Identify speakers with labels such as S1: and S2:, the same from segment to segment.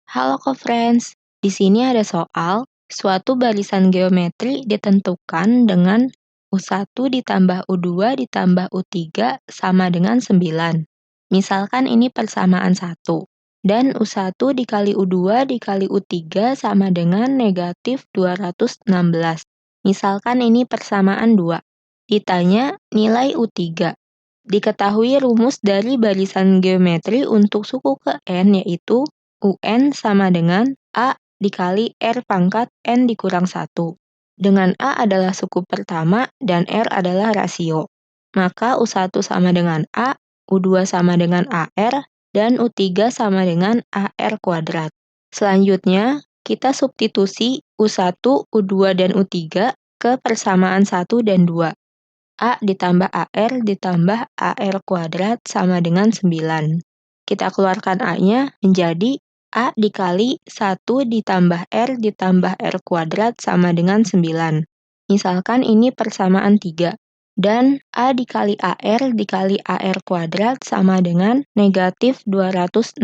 S1: Halo co-friends, di sini ada soal, suatu barisan geometri ditentukan dengan U1 ditambah U2 ditambah U3 sama dengan 9. Misalkan ini persamaan 1, dan U1 dikali U2 dikali U3 sama dengan negatif 216. Misalkan ini persamaan 2. Ditanya nilai U3. Diketahui rumus dari barisan geometri untuk suku ke N yaitu UN sama dengan A dikali R pangkat N dikurang 1. Dengan A adalah suku pertama dan R adalah rasio. Maka U1 sama dengan A, U2 sama dengan AR, dan U3 sama dengan AR kuadrat. Selanjutnya, kita substitusi U1, U2, dan U3 ke persamaan 1 dan 2. A ditambah AR ditambah AR kuadrat sama dengan 9. Kita keluarkan A-nya menjadi A dikali 1 ditambah R ditambah R kuadrat sama dengan 9. Misalkan ini persamaan 3. Dan A dikali AR dikali AR kuadrat sama dengan negatif 216.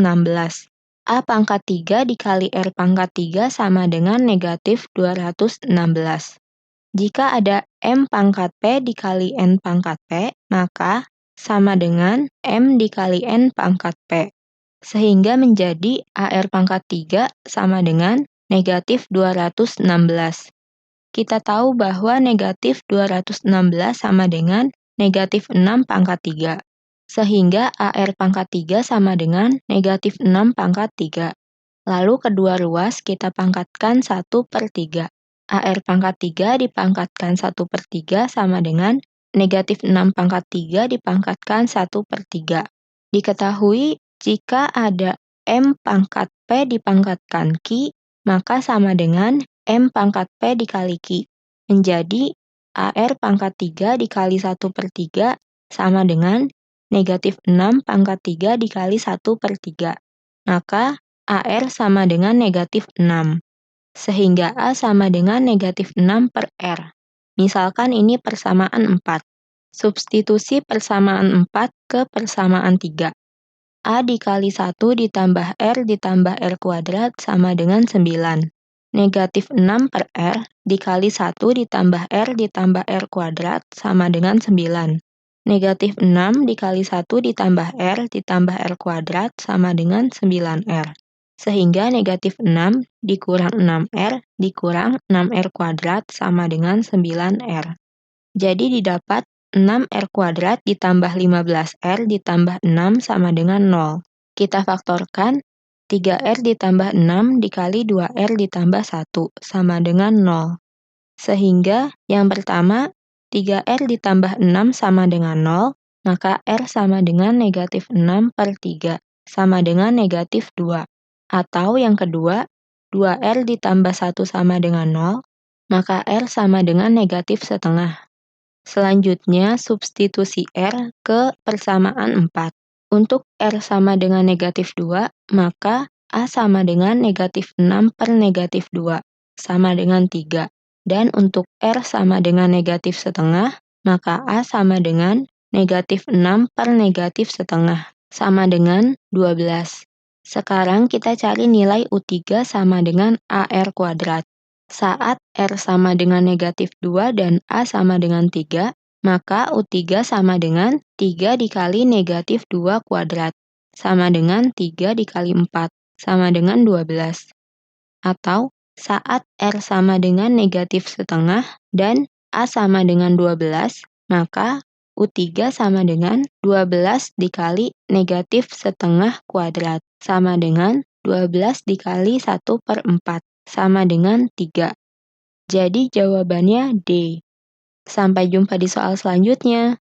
S1: A pangkat 3 dikali R pangkat 3 sama dengan negatif 216. Jika ada M pangkat P dikali N pangkat P, maka sama dengan M dikali N pangkat P. Sehingga menjadi AR pangkat 3 sama dengan negatif 216. Kita tahu bahwa negatif 216 sama dengan negatif 6 pangkat 3. Sehingga AR pangkat 3 sama dengan negatif 6 pangkat 3. Lalu kedua ruas kita pangkatkan 1/3. AR pangkat 3 dipangkatkan 1/3 sama dengan negatif 6 pangkat 3 dipangkatkan 1/3. Diketahui jika ada M pangkat P dipangkatkan Q, maka sama dengan M pangkat P dikali Q. Menjadi AR pangkat 3 dikali 1/3 sama dengan negatif 6 pangkat 3 dikali 1/3. Maka AR sama dengan negatif 6. Sehingga A sama dengan negatif 6 per R. Misalkan ini persamaan 4. Substitusi persamaan 4 ke persamaan 3. A dikali 1 ditambah R ditambah R kuadrat sama dengan 9. Negatif 6 per R dikali 1 ditambah R ditambah R kuadrat sama dengan 9. Negatif 6 dikali 1 ditambah R ditambah R kuadrat sama dengan 9R. Sehingga negatif 6 dikurang 6R dikurang 6R kuadrat sama dengan 9R. Jadi didapat 6R kuadrat ditambah 15R ditambah 6 sama dengan 0. Kita faktorkan 3R ditambah 6 dikali 2R ditambah 1 sama dengan 0. Sehingga yang pertama 3R ditambah 6 sama dengan 0, maka R sama dengan negatif 6/3 sama dengan negatif 2. Atau yang kedua, 2R ditambah 1 sama dengan 0, maka R sama dengan negatif setengah. Selanjutnya, substitusi R ke persamaan 4. Untuk R sama dengan negatif 2, maka A sama dengan negatif 6 per negatif 2, sama dengan 3. Dan untuk R sama dengan negatif setengah, maka A sama dengan negatif 6 per negatif setengah, sama dengan 12. Sekarang kita cari nilai U3 sama dengan AR kuadrat. Saat R sama dengan negatif 2 dan A sama dengan 3, maka U3 sama dengan 3 dikali negatif 2 kuadrat, sama dengan 3 dikali 4, sama dengan 12. Atau saat R sama dengan negatif setengah dan A sama dengan 12, maka U3 sama dengan 12 dikali negatif setengah kuadrat, sama dengan 12 dikali 1/4, sama dengan 3. Jadi jawabannya D. Sampai jumpa di soal selanjutnya.